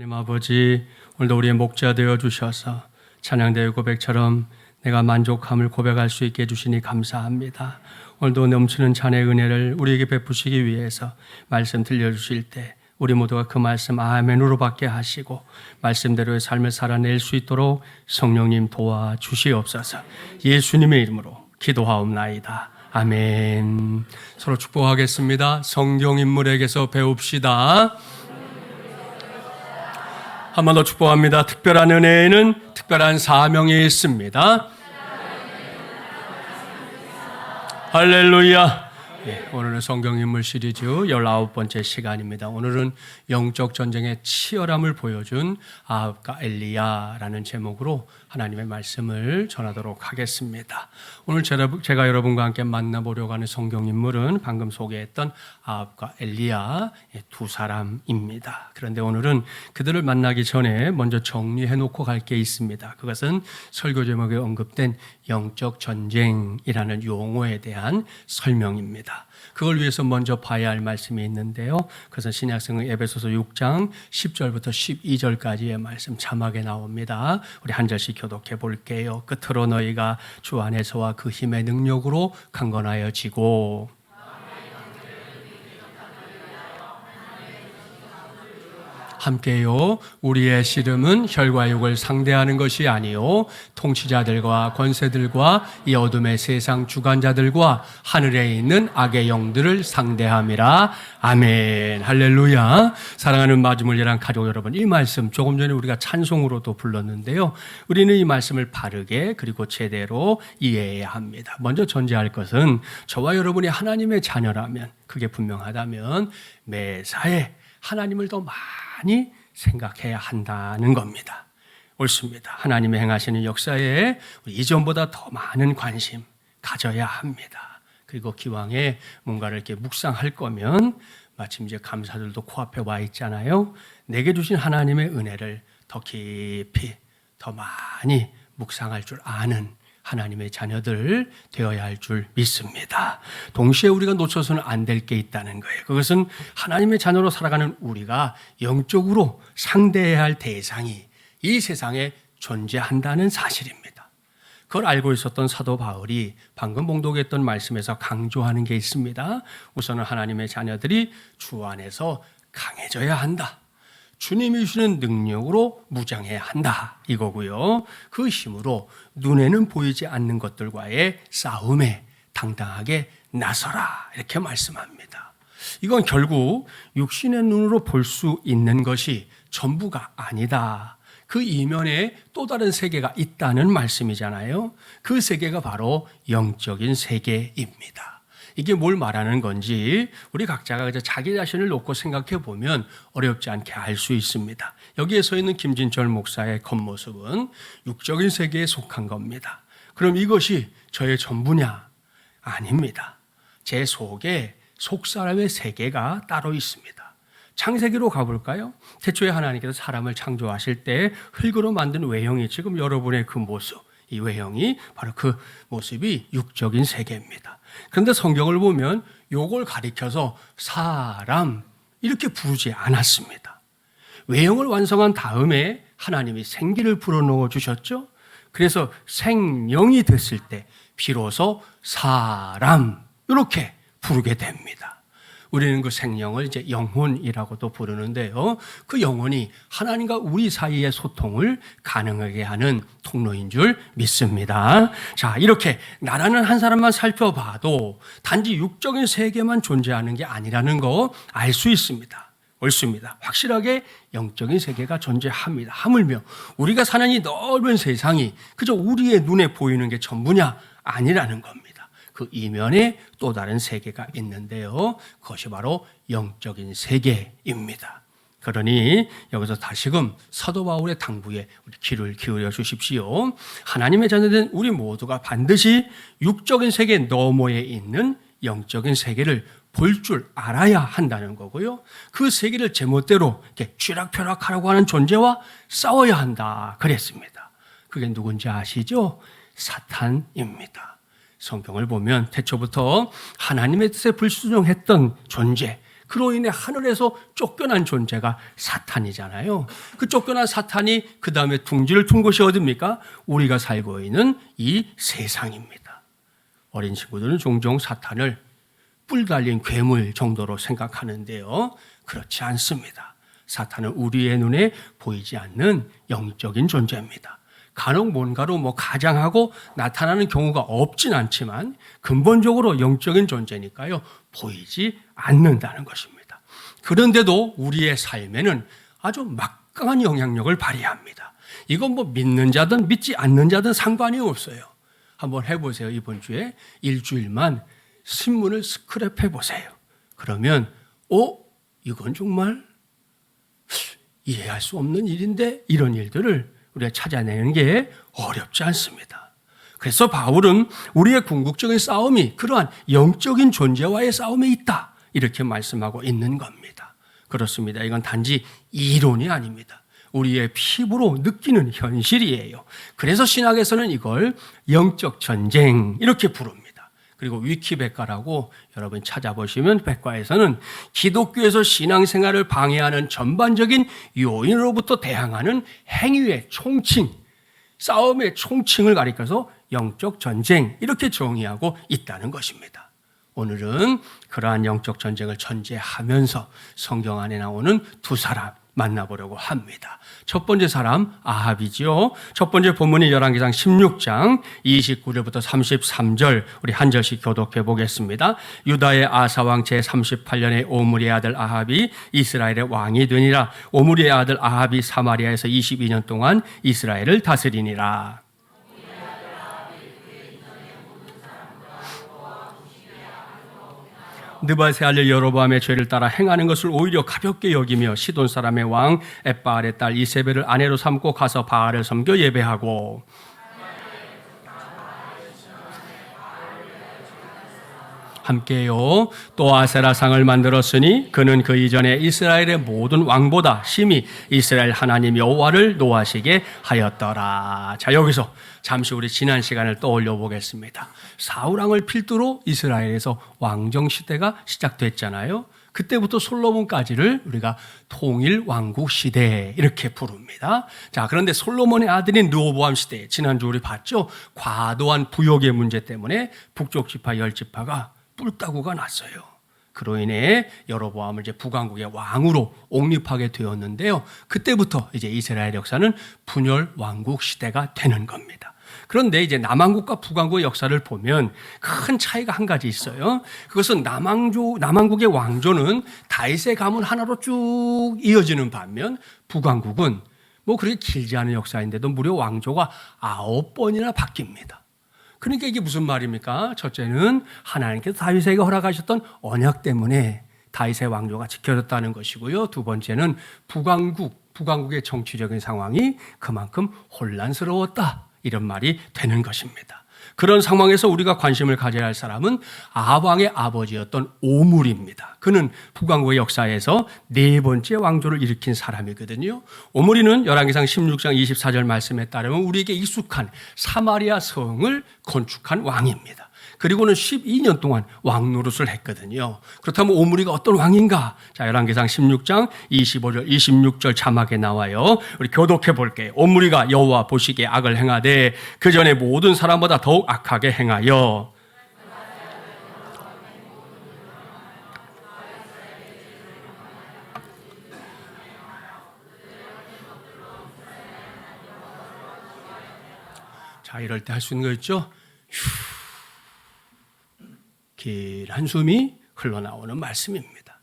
하나님 아버지, 오늘도 우리의 목자 되어 주셔서 찬양대회 고백처럼 내가 만족함을 고백할 수 있게 해주시니 감사합니다. 오늘도 넘치는 찬의 은혜를 우리에게 베푸시기 위해서 말씀 들려주실 때 우리 모두가 그 말씀 아멘으로 받게 하시고 말씀대로의 삶을 살아낼 수 있도록 성령님 도와주시옵소서. 예수님의 이름으로 기도하옵나이다. 아멘. 서로 축복하겠습니다. 성경 인물에게서 배웁시다. 한 번 더 축복합니다. 특별한 은혜에는 특별한 사명이 있습니다. 할렐루야. 오늘은 성경인물 시리즈 19번째 시간입니다. 오늘은 영적 전쟁의 치열함을 보여준 아합과 엘리야라는 제목으로 하나님의 말씀을 전하도록 하겠습니다. 오늘 제가 여러분과 함께 만나보려고 하는 성경인물은 방금 소개했던 아합과 엘리야 두 사람입니다. 그런데 오늘은 그들을 만나기 전에 먼저 정리해놓고 갈 게 있습니다. 그것은 설교 제목에 언급된 영적 전쟁이라는 용어에 대한 설명입니다. 그걸 위해서 먼저 봐야 할 말씀이 있는데요. 그것은 신약성경 에베소서 6장 10절부터 12절까지의 말씀 자막에 나옵니다. 우리 한 절씩 교독해 볼게요. 끝으로 너희가 주 안에서와 그 힘의 능력으로 강건하여지고 함께요. 우리의 씨름은 혈과 육을 상대하는 것이 아니요 통치자들과 권세들과 이 어둠의 세상 주관자들과 하늘에 있는 악의 영들을 상대함이라. 아멘. 할렐루야. 사랑하는 마주물리랑 가족 여러분, 이 말씀 조금 전에 우리가 찬송으로도 불렀는데요. 우리는 이 말씀을 바르게 그리고 제대로 이해해야 합니다. 먼저 전제할 것은 저와 여러분이 하나님의 자녀라면, 그게 분명하다면 매사에 하나님을 더 많이 생각해야 한다는 겁니다. 옳습니다. 하나님이 행하시는 역사에 이전보다 더 많은 관심 가져야 합니다. 그리고 기왕에 뭔가를 이렇게 묵상할 거면 마침 이제 감사들도 코앞에 와 있잖아요. 내게 주신 하나님의 은혜를 더 깊이 더 많이 묵상할 줄 아는 하나님의 자녀들 되어야 할 줄 믿습니다. 동시에 우리가 놓쳐서는 안 될 게 있다는 거예요. 그것은 하나님의 자녀로 살아가는 우리가 영적으로 상대해야 할 대상이 이 세상에 존재한다는 사실입니다. 그걸 알고 있었던 사도 바울이 방금 봉독했던 말씀에서 강조하는 게 있습니다. 우선은 하나님의 자녀들이 주 안에서 강해져야 한다. 주님이 주시는 능력으로 무장해야 한다, 이거고요. 그 힘으로 눈에는 보이지 않는 것들과의 싸움에 당당하게 나서라, 이렇게 말씀합니다. 이건 결국 육신의 눈으로 볼 수 있는 것이 전부가 아니다. 그 이면에 또 다른 세계가 있다는 말씀이잖아요. 그 세계가 바로 영적인 세계입니다. 이게 뭘 말하는 건지 우리 각자가 자기 자신을 놓고 생각해 보면 어렵지 않게 알 수 있습니다. 여기에 서 있는 김진철 목사의 겉모습은 육적인 세계에 속한 겁니다. 그럼 이것이 저의 전부냐? 아닙니다. 제 속에 속사람의 세계가 따로 있습니다. 창세기로 가볼까요? 태초에 하나님께서 사람을 창조하실 때 흙으로 만든 외형이 지금 여러분의 그 모습, 이 외형이 바로 그 모습이 육적인 세계입니다. 그런데 성경을 보면 요걸 가리켜서 사람 이렇게 부르지 않았습니다. 외형을 완성한 다음에 하나님이 생기를 불어넣어 주셨죠. 그래서 생명이 됐을 때 비로소 사람 이렇게 부르게 됩니다. 우리는 그 생명을 이제 영혼이라고도 부르는데요. 그 영혼이 하나님과 우리 사이의 소통을 가능하게 하는 통로인 줄 믿습니다. 자, 이렇게 나라는 한 사람만 살펴봐도 단지 육적인 세계만 존재하는 게 아니라는 거 알 수 있습니다. 옳습니다. 확실하게 영적인 세계가 존재합니다. 하물며 우리가 사는 이 넓은 세상이 그저 우리의 눈에 보이는 게 전부냐? 아니라는 겁니다. 그 이면에 또 다른 세계가 있는데요. 그것이 바로 영적인 세계입니다. 그러니 여기서 다시금 사도 바울의 당부에 우리 귀를 기울여 주십시오. 하나님의 자녀된 우리 모두가 반드시 육적인 세계 너머에 있는 영적인 세계를 볼 줄 알아야 한다는 거고요. 그 세계를 제멋대로 이렇게 쥐락펴락하라고 하는 존재와 싸워야 한다 그랬습니다. 그게 누군지 아시죠? 사탄입니다. 성경을 보면 태초부터 하나님의 뜻에 불순종했던 존재, 그로 인해 하늘에서 쫓겨난 존재가 사탄이잖아요. 그 쫓겨난 사탄이 그 다음에 둥지를 둔 곳이 어딥니까? 우리가 살고 있는 이 세상입니다. 어린 친구들은 종종 사탄을 뿔 달린 괴물 정도로 생각하는데요. 그렇지 않습니다. 사탄은 우리의 눈에 보이지 않는 영적인 존재입니다. 간혹 뭔가로 가장하고 나타나는 경우가 없진 않지만 근본적으로 영적인 존재니까요. 보이지 않는다는 것입니다. 그런데도 우리의 삶에는 아주 막강한 영향력을 발휘합니다. 이건 믿는 자든 믿지 않는 자든 상관이 없어요. 한번 해보세요. 이번 주에 일주일만 신문을 스크랩 해보세요. 그러면 이건 정말 이해할 수 없는 일인데 이런 일들을 우리가 찾아내는 게 어렵지 않습니다. 그래서 바울은 우리의 궁극적인 싸움이 그러한 영적인 존재와의 싸움에 있다. 이렇게 말씀하고 있는 겁니다. 그렇습니다. 이건 단지 이론이 아닙니다. 우리의 피부로 느끼는 현실이에요. 그래서 신학에서는 이걸 영적 전쟁 이렇게 부릅니다. 그리고 위키백과라고 여러분 찾아보시면 백과에서는 기독교에서 신앙생활을 방해하는 전반적인 요인으로부터 대항하는 행위의 총칭, 싸움의 총칭을 가리켜서 영적 전쟁 이렇게 정의하고 있다는 것입니다. 오늘은 그러한 영적 전쟁을 전제하면서 성경 안에 나오는 두 사람 만나보려고 합니다. 첫 번째 사람 아합이지요. 첫 번째 본문이 열왕기상 16장 29절부터 33절 우리 한 절씩 교독해 보겠습니다. 유다의 아사왕 제38년에 오므리의 아들 아합이 이스라엘의 왕이 되니라. 오므리의 아들 아합이 사마리아에서 22년 동안 이스라엘을 다스리니라. 느밧의 아들 여로보암의 죄를 따라 행하는 것을 오히려 가볍게 여기며 시돈 사람의 왕 엣바알의 딸 이세벨을 아내로 삼고 가서 바알을 섬겨 예배하고 함께요. 또 아세라상을 만들었으니 그는 그 이전에 이스라엘의 모든 왕보다 심히 이스라엘 하나님 여호와를 노하시게 하였더라. 자, 여기서 잠시 우리 지난 시간을 떠올려 보겠습니다. 사울왕을 필두로 이스라엘에서 왕정 시대가 시작됐잖아요. 그때부터 솔로몬까지를 우리가 통일 왕국 시대 이렇게 부릅니다. 자, 그런데 솔로몬의 아들인 르호보암 시대, 지난주 우리 봤죠? 과도한 부역의 문제 때문에 북쪽 지파 10지파가 뿔따구가 났어요. 그로 인해 여로보암을 이제 북왕국의 왕으로 옹립하게 되었는데요. 그때부터 이제 이스라엘 역사는 분열 왕국 시대가 되는 겁니다. 그런데 이제 남왕국과 북왕국의 역사를 보면 큰 차이가 한 가지 있어요. 그것은 남왕국의 왕조는 다윗의 가문 하나로 쭉 이어지는 반면 북왕국은 그렇게 길지 않은 역사인데도 무려 왕조가 9번이나 바뀝니다. 그러니까 이게 무슨 말입니까? 첫째는 하나님께서 다윗에게 허락하셨던 언약 때문에 다윗의 왕조가 지켜졌다는 것이고요. 두 번째는 북왕국의 정치적인 상황이 그만큼 혼란스러웠다. 이런 말이 되는 것입니다. 그런 상황에서 우리가 관심을 가져야 할 사람은 아합 왕의 아버지였던 오므리입니다. 그는 북왕국의 역사에서 네 번째 왕조를 일으킨 사람이거든요. 오므리는 열왕기상 16장 24절 말씀에 따르면 우리에게 익숙한 사마리아 성을 건축한 왕입니다. 그리고는 12년 동안 왕 노릇을 했거든요. 그렇다면 오므리가 어떤 왕인가? 자, 열왕기상 16장 25절, 26절 자막에 나와요. 우리 교독해 볼게요. 오므리가 여호와 보시기에 악을 행하되 그 전에 모든 사람보다 더욱 악하게 행하여 자, 이럴 때 할 수 있는 거 있죠? 긴 한숨이 흘러나오는 말씀입니다.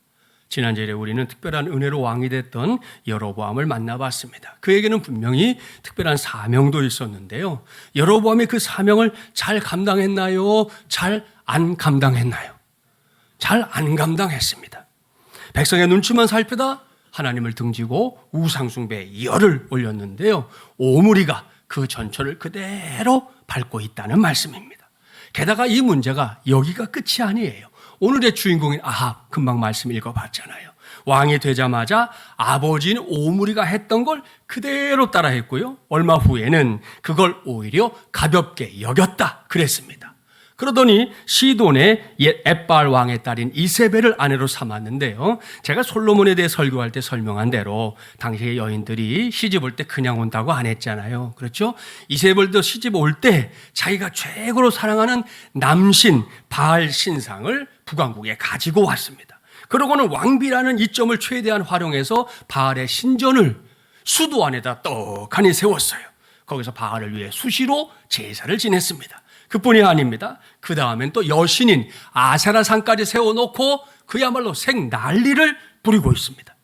지난주에 우리는 특별한 은혜로 왕이 됐던 여로보암을 만나봤습니다. 그에게는 분명히 특별한 사명도 있었는데요. 여로보암이 그 사명을 잘 감당했나요? 잘 안 감당했나요? 잘 안 감당했습니다. 백성의 눈치만 살피다 하나님을 등지고 우상숭배에 열을 올렸는데요. 오므리가 그 전철을 그대로 밟고 있다는 말씀입니다. 게다가 이 문제가 여기가 끝이 아니에요. 오늘의 주인공인 아합, 금방 말씀 읽어봤잖아요. 왕이 되자마자 아버지인 오므리가 했던 걸 그대로 따라했고요. 얼마 후에는 그걸 오히려 가볍게 여겼다 그랬습니다. 그러더니 시돈의 옛 엣바알 왕의 딸인 이세벨을 아내로 삼았는데요. 제가 솔로몬에 대해 설교할 때 설명한 대로 당시의 여인들이 시집 올 때 그냥 온다고 안 했잖아요. 그렇죠? 이세벨도 시집 올 때 자기가 최고로 사랑하는 남신 바알 신상을 북왕국에 가지고 왔습니다. 그러고는 왕비라는 이점을 최대한 활용해서 바알의 신전을 수도 안에다 떡하니 세웠어요. 거기서 바알을 위해 수시로 제사를 지냈습니다. 그뿐이 아닙니다. 그 다음엔 또 여신인 아세라상까지 세워놓고 그야말로 생난리를 부리고 있습니다.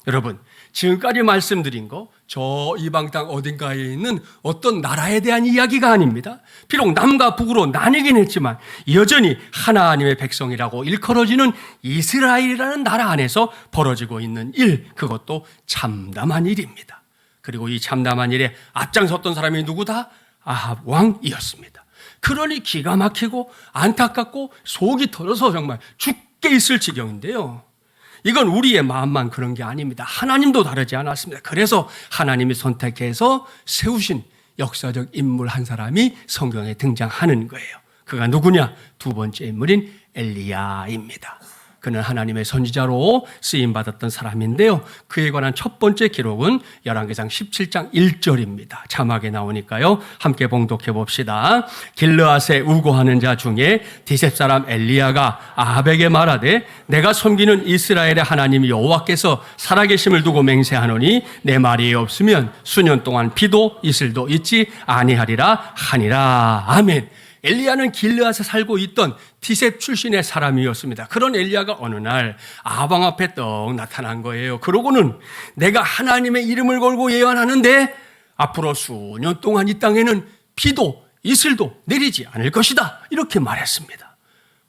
여러분, 지금까지 말씀드린 거 저 이방 땅 어딘가에 있는 어떤 나라에 대한 이야기가 아닙니다. 비록 남과 북으로 나뉘긴 했지만 여전히 하나님의 백성이라고 일컬어지는 이스라엘이라는 나라 안에서 벌어지고 있는 일, 그것도 참담한 일입니다. 그리고 이 참담한 일에 앞장섰던 사람이 누구다? 아합 왕이었습니다. 그러니 기가 막히고 안타깝고 속이 터져서 정말 죽게 있을 지경인데요. 이건 우리의 마음만 그런 게 아닙니다. 하나님도 다르지 않았습니다. 그래서 하나님이 선택해서 세우신 역사적 인물 한 사람이 성경에 등장하는 거예요. 그가 누구냐? 두 번째 인물인 엘리야입니다. 그는 하나님의 선지자로 쓰임받았던 사람인데요. 그에 관한 첫 번째 기록은 열왕기상 17장 1절입니다. 자막에 나오니까요. 함께 봉독해 봅시다. 길르앗에 우고하는 자 중에 디셉 사람 엘리야가 아합에게 말하되 내가 섬기는 이스라엘의 하나님 여호와께서 살아계심을 두고 맹세하노니 내 말이 없으면 수년 동안 비도 이슬도 있지 아니하리라 하니라. 아멘. 엘리야는 길르앗에 살고 있던 디셉 출신의 사람이었습니다. 그런 엘리야가 어느 날 아합 왕 앞에 떡 나타난 거예요. 그러고는 내가 하나님의 이름을 걸고 예언하는데 앞으로 수년 동안 이 땅에는 비도 이슬도 내리지 않을 것이다. 이렇게 말했습니다.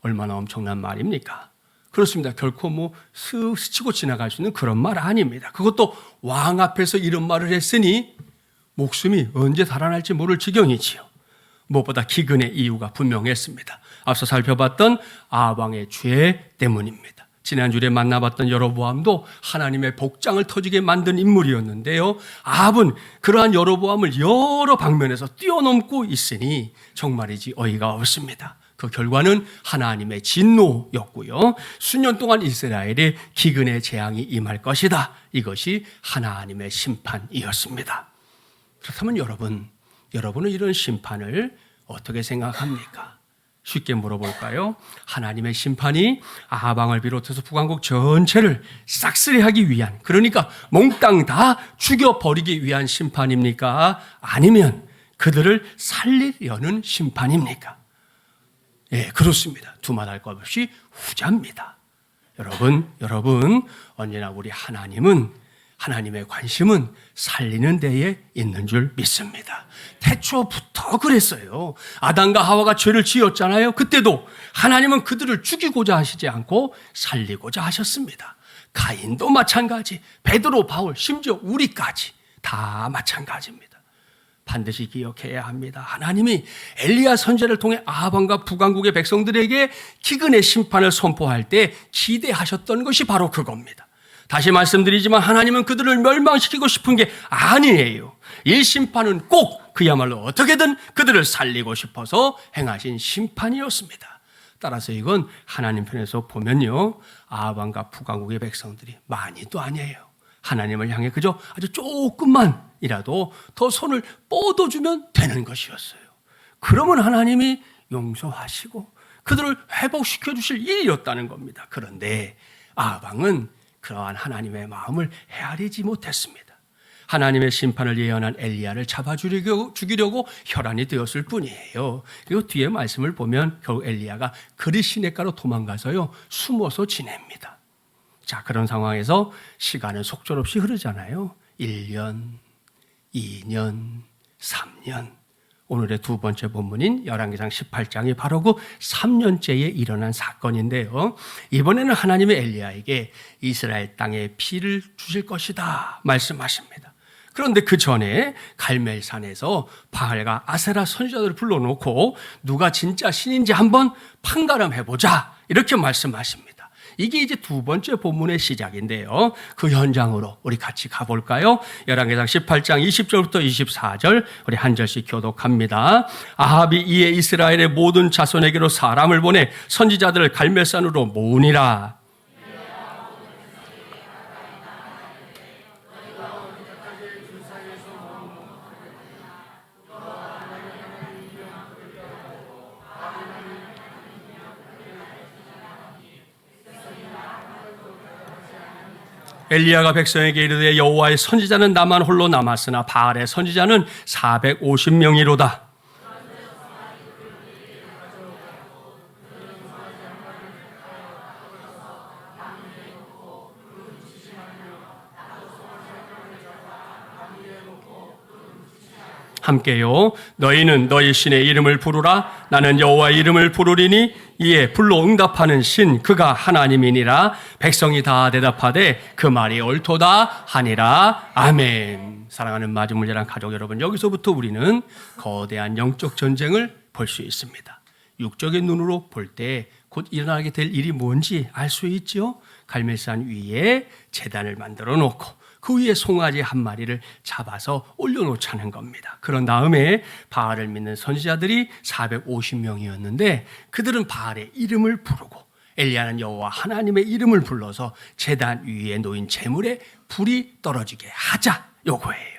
얼마나 엄청난 말입니까? 그렇습니다. 결코 슥 스치고 지나갈 수 있는 그런 말 아닙니다. 그것도 왕 앞에서 이런 말을 했으니 목숨이 언제 달아날지 모를 지경이지요. 무엇보다 기근의 이유가 분명했습니다. 앞서 살펴봤던 아합 왕의 죄 때문입니다. 지난주에 만나봤던 여로보암도 하나님의 복장을 터지게 만든 인물이었는데요. 아합은 그러한 여로보암을 여러 방면에서 뛰어넘고 있으니 정말이지 어이가 없습니다. 그 결과는 하나님의 진노였고요. 수년 동안 이스라엘에 기근의 재앙이 임할 것이다. 이것이 하나님의 심판이었습니다. 그렇다면 여러분은 이런 심판을 어떻게 생각합니까? 쉽게 물어볼까요? 하나님의 심판이 아합 왕을 비롯해서 북왕국 전체를 싹쓸이하기 위한, 그러니까 몽땅 다 죽여버리기 위한 심판입니까? 아니면 그들을 살리려는 심판입니까? 예, 그렇습니다. 두말할 것 없이 후자입니다. 여러분, 언제나 우리 하나님의 관심은 살리는 데에 있는 줄 믿습니다. 태초부터 그랬어요. 아담과 하와가 죄를 지었잖아요. 그때도 하나님은 그들을 죽이고자 하시지 않고 살리고자 하셨습니다. 가인도 마찬가지, 베드로, 바울, 심지어 우리까지 다 마찬가지입니다. 반드시 기억해야 합니다. 하나님이 엘리야 선지자를 통해 아합 왕과 북왕국의 백성들에게 기근의 심판을 선포할 때 기대하셨던 것이 바로 그겁니다. 다시 말씀드리지만 하나님은 그들을 멸망시키고 싶은 게 아니에요. 이 심판은 꼭 그야말로 어떻게든 그들을 살리고 싶어서 행하신 심판이었습니다. 따라서 이건 하나님 편에서 보면요, 아합 왕과 북왕국의 백성들이 많이도 아니에요. 하나님을 향해 그저 아주 조금만이라도 더 손을 뻗어주면 되는 것이었어요. 그러면 하나님이 용서하시고 그들을 회복시켜 주실 일이었다는 겁니다. 그런데 아합 왕은 그러한 하나님의 마음을 헤아리지 못했습니다. 하나님의 심판을 예언한 엘리야를 죽이려고 혈안이 되었을 뿐이에요. 그리고 뒤에 말씀을 보면 결국 엘리야가 그리 시냇가로 도망가서요, 숨어서 지냅니다. 자, 그런 상황에서 시간은 속절없이 흐르잖아요. 1년, 2년, 3년. 오늘의 두 번째 본문인 열왕기상 18장이 바로 그 3년째에 일어난 사건인데요. 이번에는 하나님의 엘리야에게 이스라엘 땅에 피를 주실 것이다 말씀하십니다. 그런데 그 전에 갈멜산에서 바알과 아세라 선지자들을 불러놓고 누가 진짜 신인지 한번 판가름해보자 이렇게 말씀하십니다. 이게 이제 두 번째 본문의 시작인데요. 그 현장으로 우리 같이 가볼까요? 열왕기상 18장 20절부터 24절 우리 한 절씩 교독합니다. 아합이 이에 이스라엘의 모든 자손에게로 사람을 보내 선지자들을 갈멜산으로 모으니라. 엘리야가 백성에게 이르되 여호와의 선지자는 나만 홀로 남았으나 바알의 선지자는 450명이로다. 함께요. 너희는 너희 신의 이름을 부르라. 나는 여호와의 이름을 부르리니 이에 불로 응답하는 신 그가 하나님이니라. 백성이 다 대답하되 그 말이 옳도다 하니라. 아멘. 사랑하는 마지물자랑 가족 여러분, 여기서부터 우리는 거대한 영적 전쟁을 볼 수 있습니다. 육적인 눈으로 볼 때 곧 일어나게 될 일이 뭔지 알 수 있죠. 갈멜산 위에 제단을 만들어 놓고 그 위에 송아지 한 마리를 잡아서 올려놓자는 겁니다. 그런 다음에 바알을 믿는 선지자들이 450명이었는데 그들은 바알의 이름을 부르고 엘리야는 여호와 하나님의 이름을 불러서 제단 위에 놓인 제물에 불이 떨어지게 하자, 요거예요.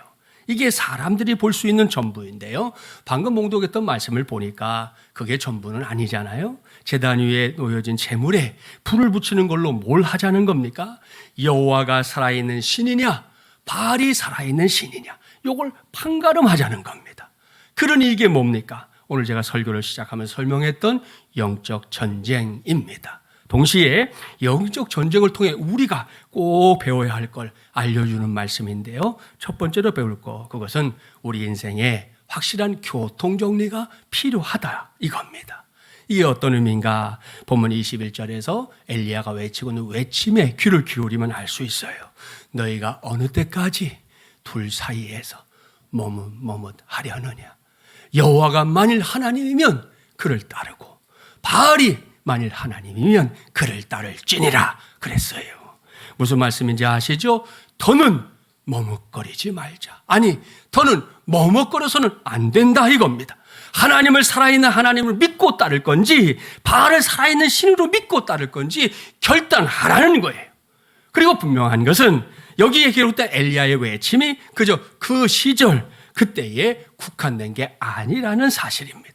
이게 사람들이 볼 수 있는 전부인데요. 방금 봉독했던 말씀을 보니까 그게 전부는 아니잖아요. 제단 위에 놓여진 제물에 불을 붙이는 걸로 뭘 하자는 겁니까? 여호와가 살아있는 신이냐, 바알이 살아있는 신이냐, 이걸 판가름하자는 겁니다. 그러니 이게 뭡니까? 오늘 제가 설교를 시작하면서 설명했던 영적 전쟁입니다. 동시에 영적 전쟁을 통해 우리가 꼭 배워야 할 걸 알려주는 말씀인데요. 첫 번째로 배울 거, 그것은 우리 인생에 확실한 교통정리가 필요하다, 이겁니다. 이게 어떤 의미인가? 본문 21절에서 엘리야가 외치고는 외침에 귀를 기울이면 알 수 있어요. 너희가 어느 때까지 둘 사이에서 머뭇머뭇하려느냐. 여호와가 만일 하나님이면 그를 따르고 바알이 만일 하나님이면 그를 따를지니라 그랬어요. 무슨 말씀인지 아시죠? 더는 머뭇거리지 말자. 아니, 더는 머뭇거려서는 안 된다, 이겁니다. 하나님을, 살아있는 하나님을 믿고 따를 건지 바알을 살아있는 신으로 믿고 따를 건지 결단하라는 거예요. 그리고 분명한 것은 여기에 기록된 엘리야의 외침이 그저 그 시절 그때에 국한된 게 아니라는 사실입니다.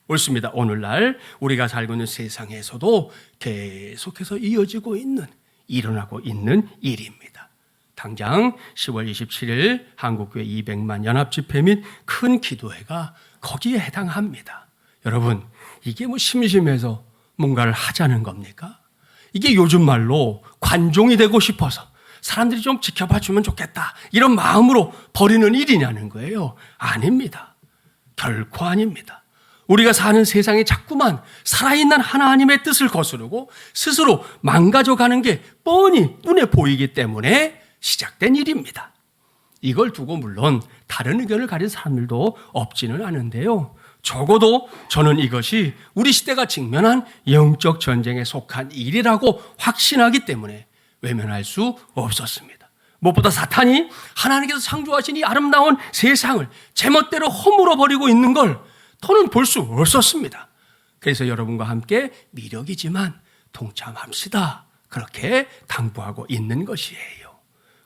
옳습니다. 오늘날 우리가 살고 있는 세상에서도 계속해서 이어지고 있는, 일어나고 있는 일입니다. 당장 10월 27일 한국교회 200만 연합집회 및 큰 기도회가 거기에 해당합니다. 여러분, 이게 뭐 심심해서 뭔가를 하자는 겁니까? 이게 요즘 말로 관종이 되고 싶어서 사람들이 좀 지켜봐 주면 좋겠다, 이런 마음으로 벌이는 일이냐는 거예요. 아닙니다. 결코 아닙니다. 우리가 사는 세상에 자꾸만 살아있는 하나님의 뜻을 거스르고 스스로 망가져가는 게 뻔히 눈에 보이기 때문에 시작된 일입니다. 이걸 두고 물론 다른 의견을 가진 사람들도 없지는 않은데요. 적어도 저는 이것이 우리 시대가 직면한 영적 전쟁에 속한 일이라고 확신하기 때문에 외면할 수 없었습니다. 무엇보다 사탄이 하나님께서 창조하신 이 아름다운 세상을 제멋대로 허물어 버리고 있는 걸 더는 볼 수 없었습니다. 그래서 여러분과 함께 미력이지만 동참합시다, 그렇게 당부하고 있는 것이에요.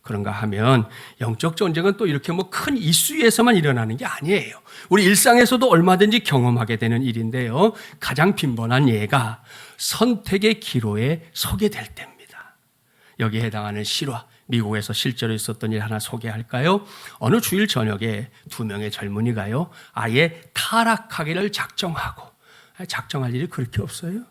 그런가 하면 영적 전쟁은 또 이렇게 뭐 큰 이슈에서만 일어나는 게 아니에요. 우리 일상에서도 얼마든지 경험하게 되는 일인데요. 가장 빈번한 예가 선택의 기로에 서게 될 때입니다. 여기에 해당하는 실화, 미국에서 실제로 있었던 일 하나 소개할까요? 어느 주일 저녁에 두 명의 젊은이가요, 아예 타락하기를 작정하고, 작정할 일이 그렇게 없어요?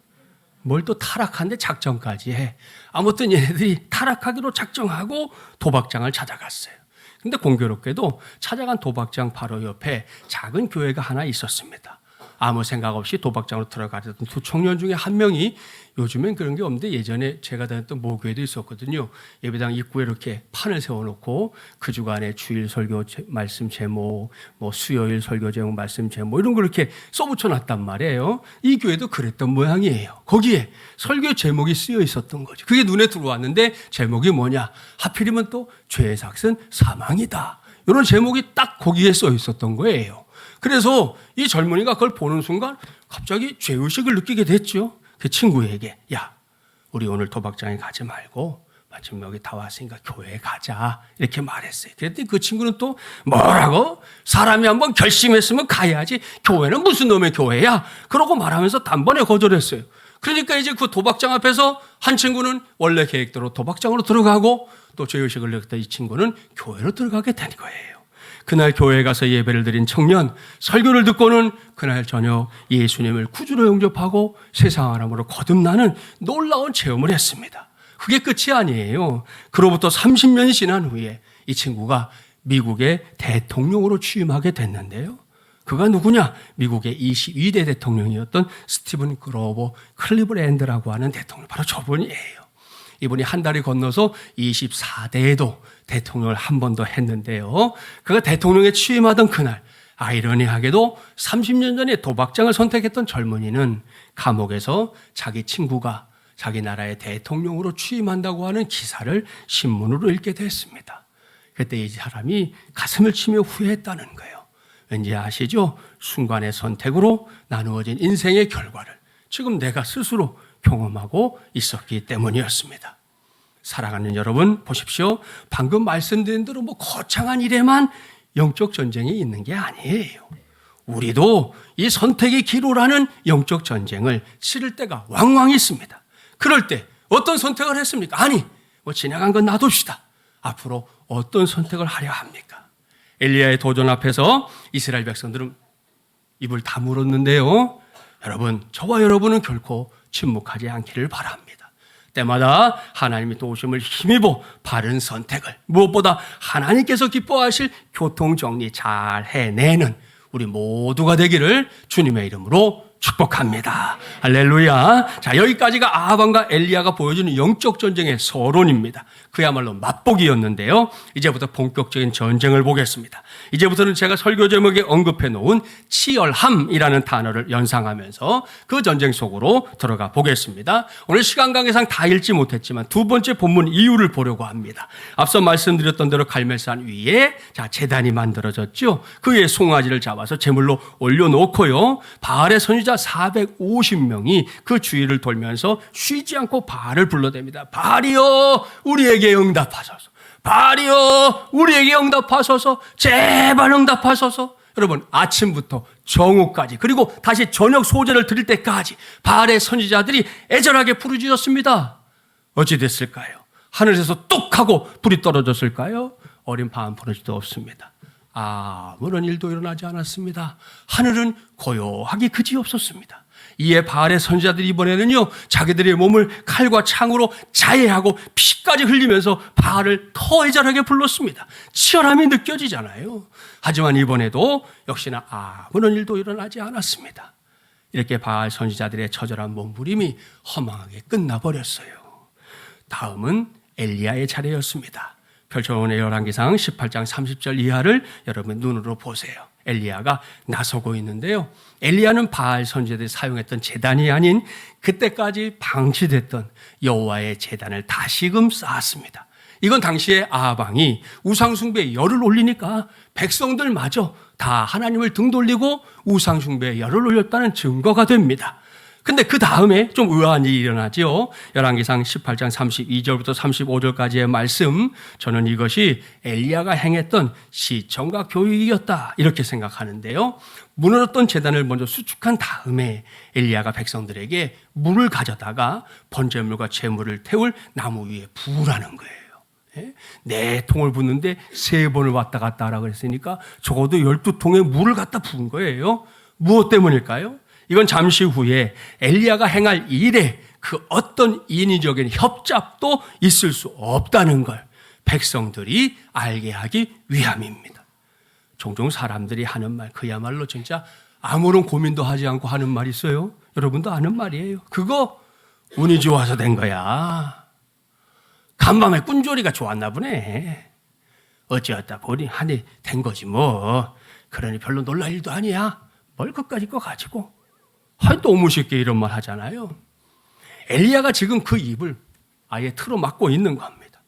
뭘 또 타락한데 작정까지 해. 아무튼 얘네들이 타락하기로 작정하고 도박장을 찾아갔어요. 근데 공교롭게도 찾아간 도박장 바로 옆에 작은 교회가 하나 있었습니다. 아무 생각 없이 도박장으로 들어가던 두 청년 중에 한 명이, 요즘엔 그런 게 없는데 예전에 제가 다녔던 모교에도 있었거든요. 예배당 입구에 이렇게 판을 세워놓고 그 주간에 주일 설교 말씀 제목, 뭐 수요일 설교 제목 말씀 제목 이런 걸 이렇게 써붙여놨단 말이에요. 이 교회도 그랬던 모양이에요. 거기에 설교 제목이 쓰여 있었던 거죠. 그게 눈에 들어왔는데 제목이 뭐냐? 하필이면 또 죄의 삭은 사망이다. 이런 제목이 딱 거기에 써 있었던 거예요. 그래서 이 젊은이가 그걸 보는 순간 갑자기 죄의식을 느끼게 됐죠. 그 친구에게, 야, 우리 오늘 도박장에 가지 말고 마침 여기 다 왔으니까 교회에 가자, 이렇게 말했어요. 그랬더니 그 친구는 또 뭐라고? 사람이 한번 결심했으면 가야지, 교회는 무슨 놈의 교회야? 그러고 말하면서 단번에 거절했어요. 그러니까 이제 그 도박장 앞에서 한 친구는 원래 계획대로 도박장으로 들어가고, 또 죄의식을 느꼈던 이 친구는 교회로 들어가게 된 거예요. 그날 교회에 가서 예배를 드린 청년, 설교를 듣고는 그날 저녁 예수님을 구주로 영접하고 세상 사람으로 거듭나는 놀라운 체험을 했습니다. 그게 끝이 아니에요. 그로부터 30년이 지난 후에 이 친구가 미국의 대통령으로 취임하게 됐는데요. 그가 누구냐? 미국의 22대 대통령이었던 스티븐 그로버 클리브랜드라고 하는 대통령, 바로 저분이에요. 이분이 한 달이 건너서 24대에도 대통령을 한 번 더 했는데요. 그가 대통령에 취임하던 그날, 아이러니하게도 30년 전에 도박장을 선택했던 젊은이는 감옥에서 자기 친구가 자기 나라의 대통령으로 취임한다고 하는 기사를 신문으로 읽게 됐습니다. 그때 이 사람이 가슴을 치며 후회했다는 거예요. 왠지 아시죠? 순간의 선택으로 나누어진 인생의 결과를 지금 내가 스스로 경험하고 있었기 때문이었습니다. 사랑하는 여러분, 보십시오. 방금 말씀드린 대로 거창한 일에만 영적 전쟁이 있는 게 아니에요. 우리도 이 선택의 기로라는 영적 전쟁을 치를 때가 왕왕 있습니다. 그럴 때 어떤 선택을 했습니까? 아니, 지나간 건 놔둡시다. 앞으로 어떤 선택을 하려 합니까? 엘리야의 도전 앞에서 이스라엘 백성들은 입을 다물었는데요. 여러분, 저와 여러분은 결코 침묵하지 않기를 바랍니다. 때마다 하나님의 도우심을 힘입어 바른 선택을, 무엇보다 하나님께서 기뻐하실 교통정리 잘 해내는 우리 모두가 되기를 주님의 이름으로 축복합니다. 할렐루야. 자, 여기까지가 아합과 엘리야가 보여주는 영적 전쟁의 서론입니다. 그야말로 맛보기였는데요. 이제부터 본격적인 전쟁을 보겠습니다. 이제부터는 제가 설교 제목에 언급해 놓은 치열함이라는 단어를 연상하면서 그 전쟁 속으로 들어가 보겠습니다. 오늘 시간 관계상 다 읽지 못했지만 두 번째 본문 이유를 보려고 합니다. 앞서 말씀드렸던 대로 갈멜산 위에 제단이 만들어졌죠. 그 위에 송아지를 잡아서 제물로 올려놓고요. 바알의 선지자 450명이 그 주위를 돌면서 쉬지 않고 바알을 불러댑니다. 바알이여, 우리에게 응답하소서. 바알이여, 우리에게 응답하소서. 제발 응답하소서. 여러분, 아침부터 정오까지, 그리고 다시 저녁 소제를 드릴 때까지 바알의 선지자들이 애절하게 부르짖었습니다. 어찌 됐을까요? 하늘에서 뚝 하고 불이 떨어졌을까요? 어린 바람부러지도 없습니다. 아무런 일도 일어나지 않았습니다. 하늘은 고요하게 그지없었습니다. 이에 바알의 선지자들이 이번에는요, 자기들의 몸을 칼과 창으로 자해하고 피까지 흘리면서 바알을 더 애절하게 불렀습니다. 치열함이 느껴지잖아요. 하지만 이번에도 역시나 아무런 일도 일어나지 않았습니다. 이렇게 바알 선지자들의 처절한 몸부림이 허망하게 끝나버렸어요. 다음은 엘리야의 차례였습니다. 펼쳐놓은 열왕기상 18장 30절 이하를 여러분 눈으로 보세요. 엘리야가 나서고 있는데요. 엘리야는 바알 선지자들이 사용했던 제단이 아닌 그때까지 방치됐던 여호와의 제단을 다시금 쌓았습니다. 이건 당시에 아합 왕이 우상숭배에 열을 올리니까 백성들마저 다 하나님을 등 돌리고 우상숭배에 열을 올렸다는 증거가 됩니다. 근데 그 다음에 좀 의아한 일이 일어나죠. 열왕기상 18장 32절부터 35절까지의 말씀, 저는 이것이 엘리야가 행했던 시청과 교육이었다 이렇게 생각하는데요. 무너졌던 제단을 먼저 수축한 다음에 엘리야가 백성들에게 물을 가져다가 번제물과 제물을 태울 나무 위에 부으라는 거예요. 네 통을 붓는데 3번을 왔다 갔다 하라고 했으니까 적어도 12통에 물을 갖다 부은 거예요. 무엇 때문일까요? 이건 잠시 후에 엘리야가 행할 일에 그 어떤 인위적인 협잡도 있을 수 없다는 걸 백성들이 알게 하기 위함입니다. 종종 사람들이 하는 말, 그야말로 진짜 아무런 고민도 하지 않고 하는 말이 있어요. 여러분도 아는 말이에요. 그거 운이 좋아서 된 거야. 간밤에 꾼조리가 좋았나 보네. 어찌었다 보니 하니 된 거지 뭐. 그러니 별로 놀랄 일도 아니야. 뭘 그까짓 거 가지고. 너무 쉽게 이런 말 하잖아요. 엘리야가 지금 그 입을 아예 틀어막고 있는 겁니다.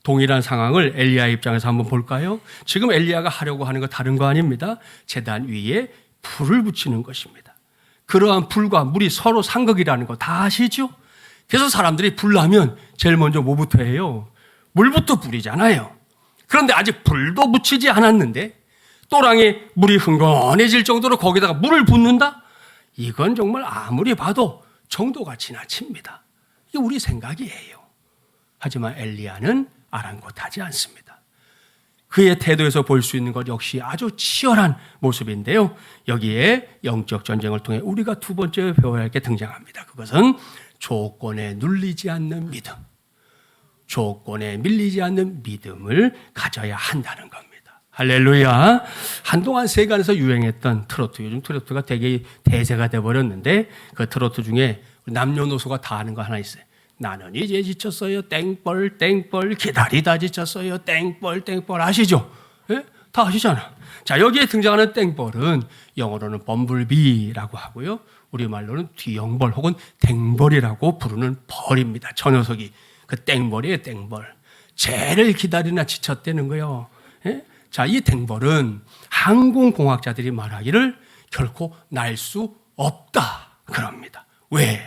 동일한 상황을 엘리야 입장에서 한번 볼까요? 지금 엘리야가 하려고 하는 거 다른 거 아닙니다. 제단 위에 불을 붙이는 것입니다. 그러한 불과 물이 서로 상극이라는 거 다 아시죠? 그래서 사람들이 불 나면 제일 먼저 뭐부터 해요? 물부터 뿌리잖아요. 그런데 아직 불도 붙이지 않았는데 또랑에 물이 흥건해질 정도로 거기다가 물을 붓는다? 이건 정말 아무리 봐도 정도가 지나칩니다. 이게 우리 생각이에요. 하지만 엘리야는 아랑곳하지 않습니다. 그의 태도에서 볼 수 있는 것 역시 아주 치열한 모습인데요. 여기에 영적 전쟁을 통해 우리가 두 번째 배워야 할 게 등장합니다. 그것은 조건에 눌리지 않는 믿음, 조건에 밀리지 않는 믿음을 가져야 한다는 겁니다. 할렐루야. 한동안 세간에서 유행했던 트로트, 요즘 트로트가 되게 대세가 돼버렸는데 그 트로트 중에 남녀노소가 다 아는 거 하나 있어요. 나는 이제 지쳤어요. 땡벌 땡벌 기다리다 지쳤어요. 땡벌 땡벌 아시죠? 예? 다 아시잖아. 자, 여기에 등장하는 땡벌은 영어로는 범블비라고 하고요. 우리말로는 뒤영벌 혹은 땡벌이라고 부르는 벌입니다. 저 녀석이 그 땡벌이에요. 땡벌. 쟤를 기다리나 지쳤다는 거예요. 예? 자, 이 땡벌은 항공공학자들이 말하기를 결코 날 수 없다 그럽니다. 왜?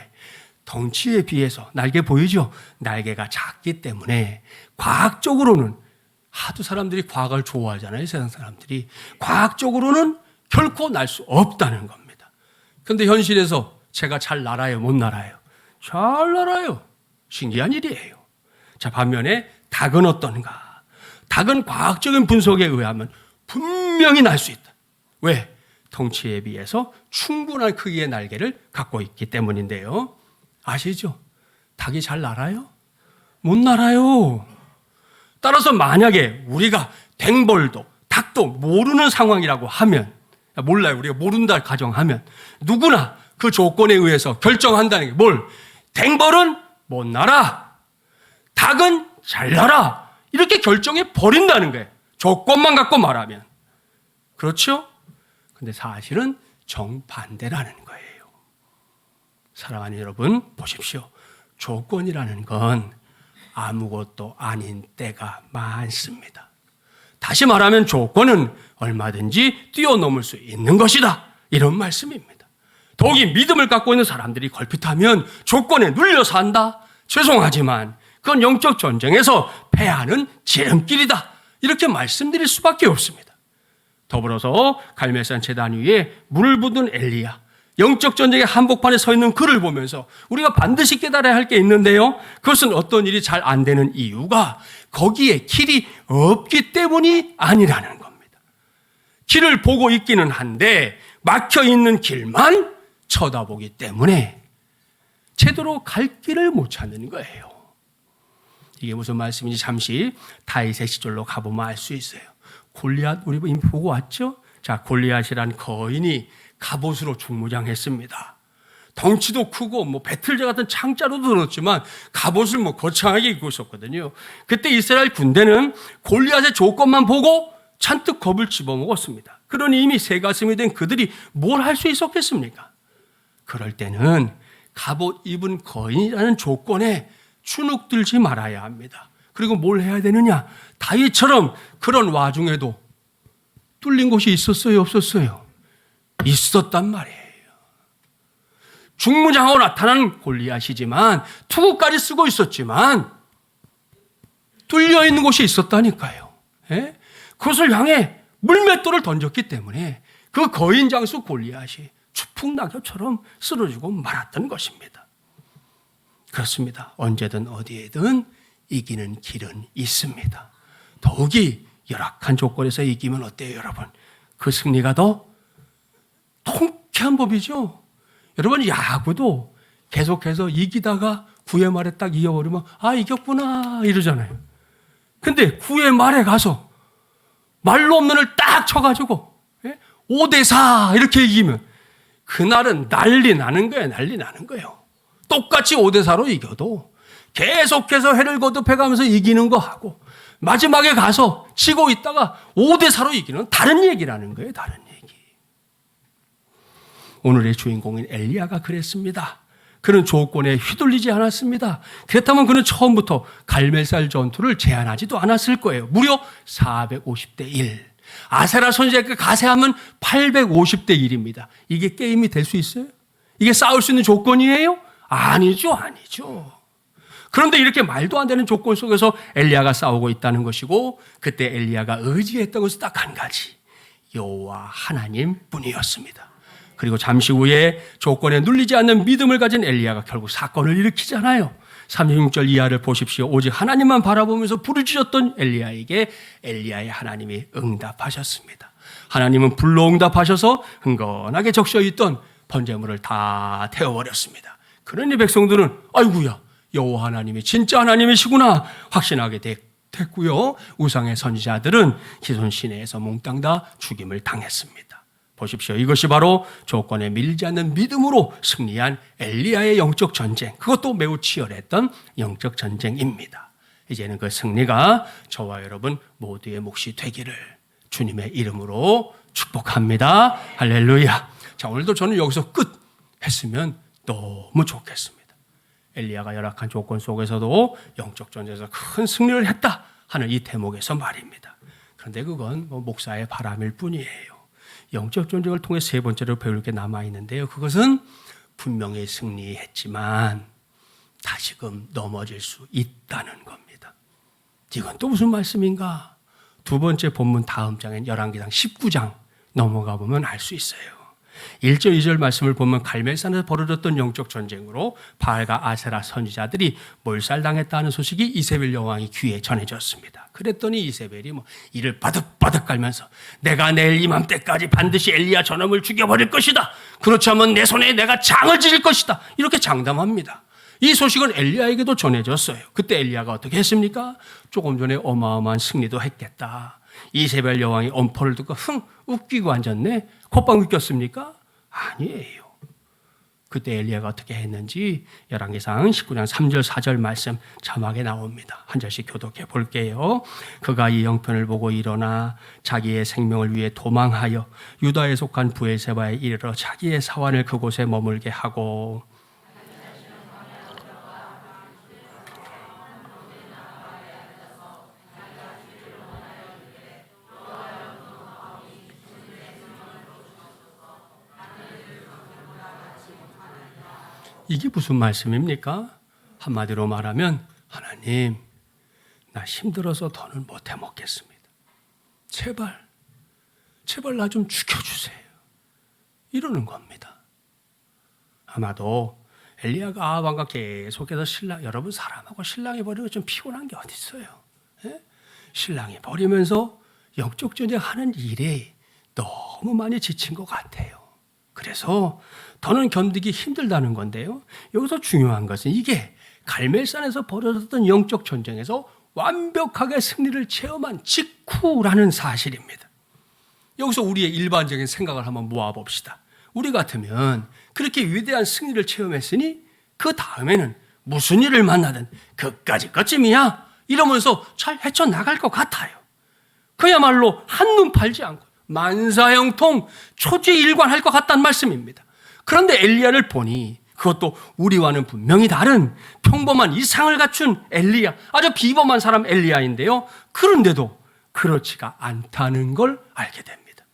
덩치에 비해서 날개 보이죠? 날개가 작기 때문에 과학적으로는 하도 사람들이 과학을 좋아하잖아요. 세상 사람들이. 과학적으로는 결코 날 수 없다는 겁니다. 그런데 현실에서 제가 잘 날아요? 못 날아요? 잘 날아요. 신기한 일이에요. 자, 반면에 닭은 어떤가? 닭은 과학적인 분석에 의하면 분명히 날 수 있다. 왜? 덩치에 비해서 충분한 크기의 날개를 갖고 있기 때문인데요. 아시죠? 닭이 잘 날아요? 못 날아요. 따라서 만약에 우리가 댕벌도 닭도 모르는 상황이라고 하면, 몰라요. 우리가 모른다 가정하면 누구나 그 조건에 의해서 결정한다는 게 뭘? 댕벌은 못 날아. 닭은 잘 날아. 이렇게 결정해 버린다는 거예요. 조건만 갖고 말하면. 그렇죠? 근데 사실은 정반대라는 거예요. 사랑하는 여러분, 보십시오. 조건이라는 건 아무것도 아닌 때가 많습니다. 다시 말하면 조건은 얼마든지 뛰어넘을 수 있는 것이다. 이런 말씀입니다. 더욱이 믿음을 갖고 있는 사람들이 걸핏하면 조건에 눌려서 한다. 죄송하지만 그건 영적 전쟁에서 패하는 지름길이다. 이렇게 말씀드릴 수밖에 없습니다. 더불어서 갈멜산 제단 위에 물을 붓는 엘리야, 영적 전쟁의 한복판에 서 있는 그를 보면서 우리가 반드시 깨달아야 할 게 있는데요. 그것은 어떤 일이 잘 안 되는 이유가 거기에 길이 없기 때문이 아니라는 겁니다. 길을 보고 있기는 한데 막혀 있는 길만 쳐다보기 때문에 제대로 갈 길을 못 찾는 거예요. 이게 무슨 말씀인지 잠시 다윗의 시절로 가보면 알 수 있어요. 골리앗 우리 이미 보고 왔죠? 자, 골리앗이란 거인이 갑옷으로 중무장했습니다. 덩치도 크고 배틀제 같은 창자로도 들었지만 갑옷을 거창하게 입고 있었거든요. 그때 이스라엘 군대는 골리앗의 조건만 보고 잔뜩 겁을 집어먹었습니다. 그러니 이미 새 가슴이 된 그들이 뭘 할 수 있었겠습니까? 그럴 때는 갑옷 입은 거인이라는 조건에 주눅들지 말아야 합니다. 그리고 뭘 해야 되느냐? 다윗처럼 그런 와중에도 뚫린 곳이 있었어요? 없었어요? 있었단 말이에요. 중무장하고 나타난 골리앗이지만 투구까지 쓰고 있었지만 뚫려 있는 곳이 있었다니까요. 예? 그것을 향해 물맷돌을 던졌기 때문에 그 거인 장수 골리앗이 추풍낙엽처럼 쓰러지고 말았던 것입니다. 그렇습니다. 언제든 어디에든 이기는 길은 있습니다. 더욱이 열악한 조건에서 이기면 어때요, 여러분? 그 승리가 더 통쾌한 법이죠. 여러분, 야구도 계속해서 이기다가 9회 말에 딱 이겨버리면 이겼구나 이러잖아요. 근데 9회 말에 가서 말로 없는 을 딱 쳐가지고 5대4 이렇게 이기면 그날은 난리 나는 거예요. 난리 나는 거예요. 똑같이 5대4로 이겨도 계속해서 해를 거듭해가면서 이기는 거 하고 마지막에 가서 지고 있다가 5대4로 이기는 다른 얘기라는 거예요. 다른 얘기. 오늘의 주인공인 엘리야가 그랬습니다. 그는 조건에 휘둘리지 않았습니다. 그렇다면 그는 처음부터 갈멜살 전투를 제안하지도 않았을 거예요. 무려 450대 1. 아세라 선지자께 가세하면 850대 1입니다. 이게 게임이 될 수 있어요? 이게 싸울 수 있는 조건이에요? 아니죠. 그런데 이렇게 말도 안 되는 조건 속에서 엘리야가 싸우고 있다는 것이고, 그때 엘리야가 의지했던 것은 딱 한 가지, 여호와 하나님 뿐이었습니다. 그리고 잠시 후에 조건에 눌리지 않는 믿음을 가진 엘리야가 결국 사건을 일으키잖아요. 36절 이하를 보십시오. 오직 하나님만 바라보면서 부르짖었던 엘리야에게 엘리야의 하나님이 응답하셨습니다. 하나님은 불로 응답하셔서 흥건하게 적셔있던 번제물을 다 태워버렸습니다. 그러니 백성들은 아이고야, 여호와 하나님이 진짜 하나님이시구나 확신하게 됐고요. 우상의 선지자들은 기손 시내에서 몽땅 다 죽임을 당했습니다. 보십시오. 이것이 바로 조건에 밀리지 않는 믿음으로 승리한 엘리야의 영적 전쟁, 그것도 매우 치열했던 영적 전쟁입니다. 이제는 그 승리가 저와 여러분 모두의 몫이 되기를 주님의 이름으로 축복합니다. 할렐루야. 자, 오늘도 저는 여기서 끝 했으면 너무 좋겠습니다. 엘리야가 열악한 조건 속에서도 영적 전쟁에서 큰 승리를 했다 하는 이 대목에서 말입니다. 그런데 그건 목사의 바람일 뿐이에요. 영적 전쟁을 통해 세 번째로 배울 게 남아있는데요. 그것은 분명히 승리했지만 다시금 넘어질 수 있다는 겁니다. 이건 또 무슨 말씀인가? 두 번째 본문 다음 장인 열왕기상 19장 넘어가 보면 알 수 있어요. 1절 2절 말씀을 보면 갈멜산에서 벌어졌던 영적 전쟁으로 바알과 아세라 선지자들이 몰살당했다는 소식이 이세벨 여왕의 귀에 전해졌습니다. 그랬더니 이세벨이 이를 바득바득 깔면서 내가 내일 이맘때까지 반드시 엘리야 저놈을 죽여버릴 것이다. 그렇지 않으면 내 손에 내가 장을 지을 것이다. 이렇게 장담합니다. 이 소식은 엘리야에게도 전해졌어요. 그때 엘리야가 어떻게 했습니까? 조금 전에 어마어마한 승리도 했겠다. 이세벨 여왕이 엄포를 듣고 웃기고 앉았네. 콧방 웃겼습니까? 아니에요. 그때 엘리야가 어떻게 했는지 열왕기상 19장 3절 4절 말씀 자막에 나옵니다. 한 절씩 교독해 볼게요. 그가 이 형편을 보고 일어나 자기의 생명을 위해 도망하여 유다에 속한 브엘세바에 이르러 자기의 사환을 그곳에 머물게 하고, 이게 무슨 말씀입니까? 한마디로 말하면 하나님, 나 힘들어서 더는 못 해먹겠습니다. 제발 나 좀 죽여주세요. 이러는 겁니다. 아마도 엘리야가 아합왕과 계속해서 여러분 사람하고 신랑이 버리고 좀 피곤한 게 어디 있어요? 예? 신랑이 버리면서 영적 전쟁하는 일에 너무 많이 지친 것 같아요. 그래서 더는 견디기 힘들다는 건데요. 여기서 중요한 것은 이게 갈멜산에서 벌어졌던 영적 전쟁에서 완벽하게 승리를 체험한 직후라는 사실입니다. 여기서 우리의 일반적인 생각을 한번 모아봅시다. 우리 같으면 그렇게 위대한 승리를 체험했으니 그 다음에는 무슨 일을 만나든 그까짓 것쯤이야 이러면서 잘 헤쳐나갈 것 같아요. 그야말로 한눈 팔지 않고 만사형통 초지일관할 것 같다는 말씀입니다. 그런데 엘리야를 보니 그것도 우리와는 분명히 다른 평범한 이상을 갖춘 엘리야, 아주 비범한 사람 엘리야인데요. 그런데도 그렇지가 않다는 걸 알게 됩니다.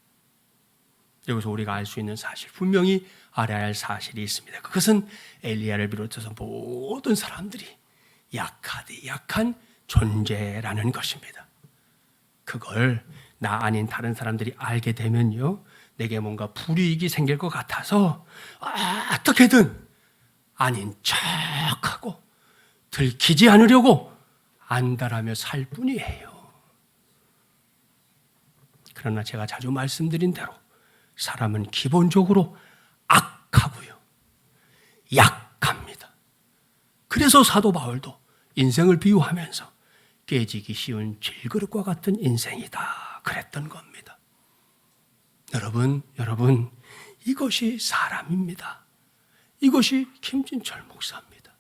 여기서 우리가 알 수 있는 사실, 분명히 알아야 할 사실이 있습니다. 그것은 엘리야를 비롯해서 모든 사람들이 약하디 약한 존재라는 것입니다. 그걸 나 아닌 다른 사람들이 알게 되면요, 내게 뭔가 불이익이 생길 것 같아서 어떻게든 아닌 척하고 들키지 않으려고 안달하며 살 뿐이에요. 그러나 제가 자주 말씀드린 대로 사람은 기본적으로 악하고요, 약합니다. 그래서 사도 바울도 인생을 비유하면서 깨지기 쉬운 질그릇과 같은 인생이다 그랬던 겁니다. 여러분, 이것이 사람입니다. 이것이 김진철 목사입니다.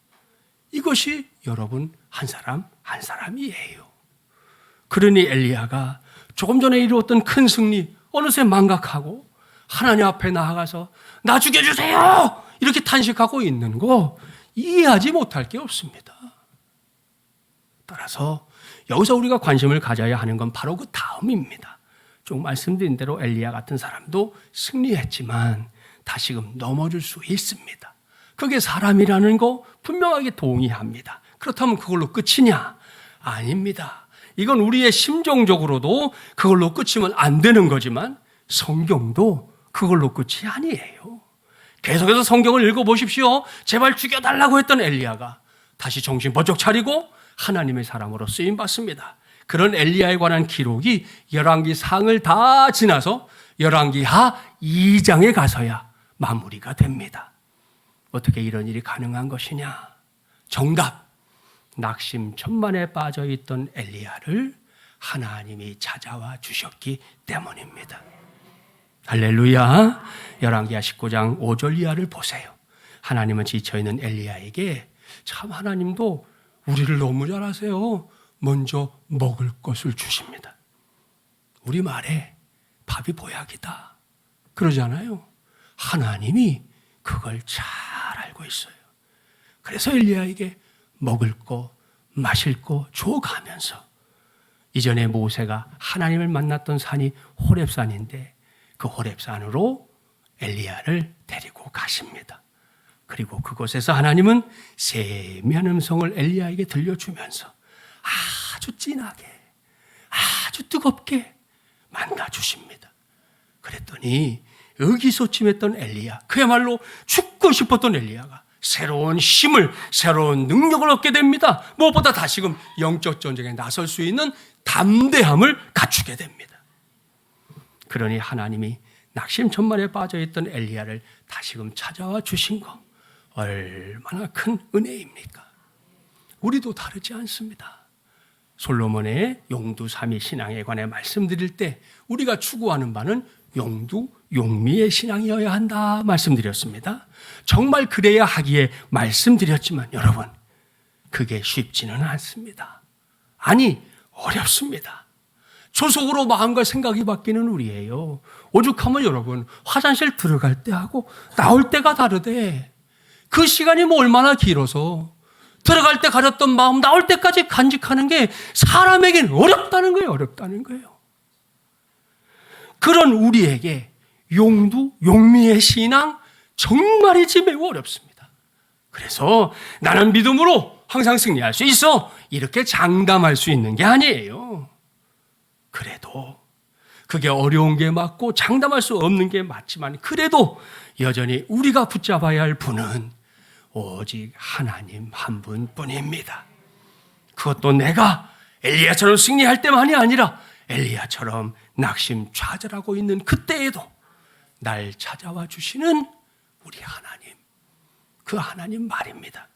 이것이 여러분 한 사람 한 사람이에요. 그러니 엘리야가 조금 전에 이루었던 큰 승리 어느새 망각하고 하나님 앞에 나아가서 나 죽여주세요! 이렇게 탄식하고 있는 거 이해하지 못할 게 없습니다. 따라서 여기서 우리가 관심을 가져야 하는 건 바로 그 다음입니다. 쭉 말씀드린 대로 엘리야 같은 사람도 승리했지만 다시금 넘어질 수 있습니다. 그게 사람이라는 거 분명하게 동의합니다. 그렇다면 그걸로 끝이냐? 아닙니다. 이건 우리의 심정적으로도 그걸로 끝이면 안 되는 거지만 성경도 그걸로 끝이 아니에요. 계속해서 성경을 읽어보십시오. 제발 죽여달라고 했던 엘리야가 다시 정신 번쩍 차리고 하나님의 사람으로 쓰임받습니다. 그런 엘리야에 관한 기록이 열왕기 상을 다 지나서 열왕기 하 2장에 가서야 마무리가 됩니다. 어떻게 이런 일이 가능한 것이냐? 정답, 낙심천만에 빠져있던 엘리야를 하나님이 찾아와 주셨기 때문입니다. 할렐루야. 열왕기하 19장 5절 이하를 보세요. 하나님은 지쳐있는 엘리야에게 참 하나님도 우리를 너무 잘 아세요. 먼저 먹을 것을 주십니다. 우리말에 밥이 보약이다 그러잖아요. 하나님이 그걸 잘 알고 있어요. 그래서 엘리야에게 먹을 거, 마실 거 줘가면서 이전에 모세가 하나님을 만났던 산이 호렙산인데 그 호렙산으로 엘리야를 데리고 가십니다. 그리고 그곳에서 하나님은 세미한 음성을 엘리야에게 들려주면서 아주 진하게, 아주 뜨겁게 만나주십니다. 그랬더니 의기소침했던 엘리야, 그야말로 죽고 싶었던 엘리야가 새로운 힘을, 새로운 능력을 얻게 됩니다. 무엇보다 다시금 영적 전쟁에 나설 수 있는 담대함을 갖추게 됩니다. 그러니 하나님이 낙심천만에 빠져있던 엘리야를 다시금 찾아와 주신 거 얼마나 큰 은혜입니까? 우리도 다르지 않습니다. 솔로몬의 용두삼위 신앙에 관해 말씀드릴 때 우리가 추구하는 바는 용두, 용미의 신앙이어야 한다 말씀드렸습니다. 정말 그래야 하기에 말씀드렸지만 여러분, 그게 쉽지는 않습니다. 아니, 어렵습니다. 조속으로 마음과 생각이 바뀌는 우리예요. 오죽하면 여러분, 화장실 들어갈 때하고 나올 때가 다르대. 그 시간이 뭐 얼마나 길어서 들어갈 때 가졌던 마음 나올 때까지 간직하는 게 사람에겐 어렵다는 거예요. 어렵다는 거예요. 그런 우리에게 용두, 용미의 신앙 정말이지 매우 어렵습니다. 그래서 나는 믿음으로 항상 승리할 수 있어 이렇게 장담할 수 있는 게 아니에요. 그래도 그게 어려운 게 맞고 장담할 수 없는 게 맞지만 그래도 여전히 우리가 붙잡아야 할 분은 오직 하나님 한 분뿐입니다. 그것도 내가 엘리야처럼 승리할 때만이 아니라 엘리야처럼 낙심좌절하고 있는 그때에도 날 찾아와 주시는 우리 하나님, 그 하나님 말입니다.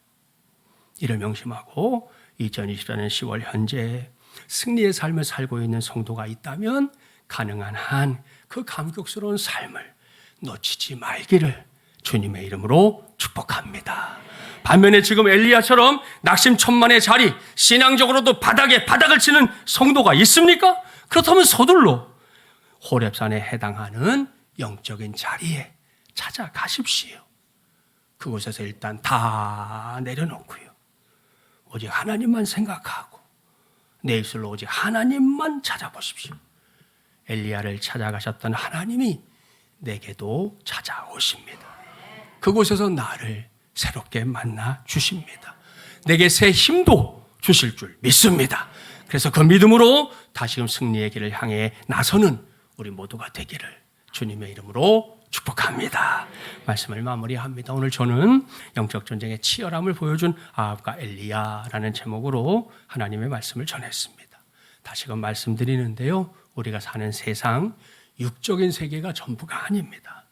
이를 명심하고 2024년 10월 현재 승리의 삶을 살고 있는 성도가 있다면 가능한 한 그 감격스러운 삶을 놓치지 말기를 주님의 이름으로 축복합니다. 반면에 지금 엘리야처럼 낙심천만의 자리, 신앙적으로도 바닥을 치는 성도가 있습니까? 그렇다면 서둘러 호렙산에 해당하는 영적인 자리에 찾아가십시오. 그곳에서 일단 다 내려놓고요. 오직 하나님만 생각하고 내 입술로 오직 하나님만 찾아보십시오. 엘리야를 찾아가셨던 하나님이 내게도 찾아오십니다. 그곳에서 나를 새롭게 만나 주십니다. 내게 새 힘도 주실 줄 믿습니다. 그래서 그 믿음으로 다시금 승리의 길을 향해 나서는 우리 모두가 되기를 주님의 이름으로 축복합니다. 말씀을 마무리합니다. 오늘 저는 영적 전쟁의 치열함을 보여준 아합과 엘리야라는 제목으로 하나님의 말씀을 전했습니다. 다시금 말씀드리는데요. 우리가 사는 세상 육적인 세계가 전부가 아닙니다.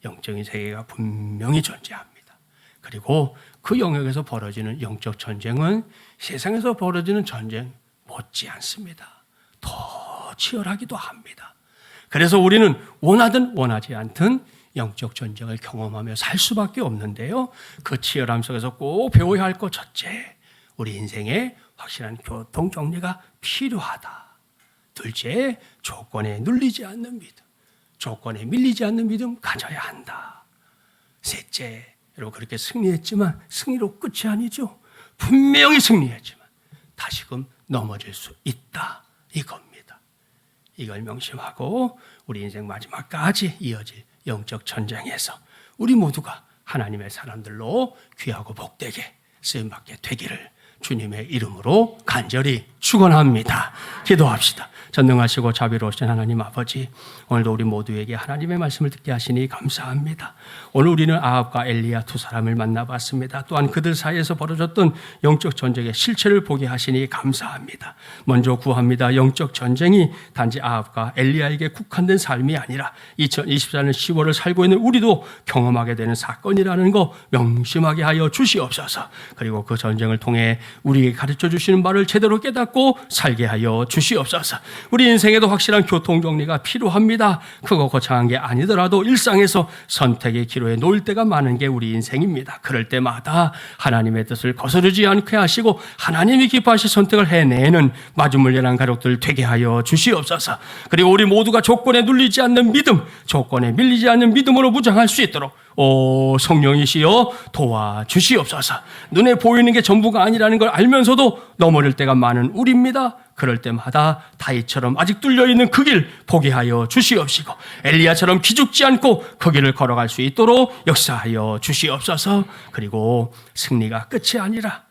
영적인 세계가 분명히 존재합니다. 그리고 그 영역에서 벌어지는 영적 전쟁은 세상에서 벌어지는 전쟁 못지 않습니다. 더 치열하기도 합니다. 그래서 우리는 원하든 원하지 않든 영적 전쟁을 경험하며 살 수밖에 없는데요. 그 치열함 속에서 꼭 배워야 할 것 첫째, 우리 인생에 확실한 교통 정리가 필요하다. 둘째, 조건에 눌리지 않는 믿음, 조건에 밀리지 않는 믿음 가져야 한다. 셋째, 여러분 그렇게 승리했지만 승리로 끝이 아니죠. 분명히 승리했지만 다시금 넘어질 수 있다, 이겁니다. 이걸 명심하고 우리 인생 마지막까지 이어질 영적 전쟁에서 우리 모두가 하나님의 사람들로 귀하고 복되게 쓰임받게 되기를 주님의 이름으로 간절히 축원합니다. 기도합시다. 전능하시고 자비로우신 하나님 아버지, 오늘도 우리 모두에게 하나님의 말씀을 듣게 하시니 감사합니다. 오늘 우리는 아합과 엘리야 두 사람을 만나봤습니다. 또한 그들 사이에서 벌어졌던 영적 전쟁의 실체를 보게 하시니 감사합니다. 먼저 구합니다. 영적 전쟁이 단지 아합과 엘리야에게 국한된 삶이 아니라 2024년 10월을 살고 있는 우리도 경험하게 되는 사건이라는 거 명심하게 하여 주시옵소서. 그리고 그 전쟁을 통해 우리에게 가르쳐 주시는 말을 제대로 깨닫고 살게 하여 주시옵소서. 우리 인생에도 확실한 교통정리가 필요합니다. 크고 거창한 게 아니더라도 일상에서 선택의 기로에 놓일 때가 많은 게 우리 인생입니다. 그럴 때마다 하나님의 뜻을 거스르지 않게 하시고 하나님이 기뻐하실 선택을 해내는 마주물려난 가족들 되게 하여 주시옵소서. 그리고 우리 모두가 조건에 눌리지 않는 믿음, 조건에 밀리지 않는 믿음으로 무장할 수 있도록 성령이시여 도와주시옵소서. 눈에 보이는 게 전부가 아니라는 걸 알면서도 넘어질 때가 많은 우리입니다. 그럴 때마다 다윗처럼 아직 뚫려있는 그 길 보게 하여 주시옵시고 엘리야처럼 기죽지 않고 그 길을 걸어갈 수 있도록 역사하여 주시옵소서. 그리고 승리가 끝이 아니라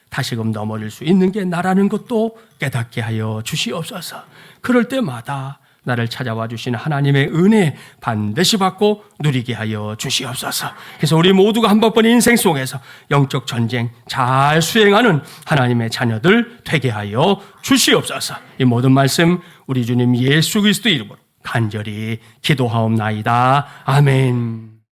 다시금 넘어질 수 있는 게 나라는 것도 깨닫게 하여 주시옵소서. 그럴 때마다 나를 찾아와 주시는 하나님의 은혜 반드시 받고 누리게 하여 주시옵소서. 그래서 우리 모두가 한 번뿐인 인생 속에서 영적 전쟁 잘 수행하는 하나님의 자녀들 되게 하여 주시옵소서. 이 모든 말씀 우리 주님 예수 그리스도 이름으로 간절히 기도하옵나이다. 아멘.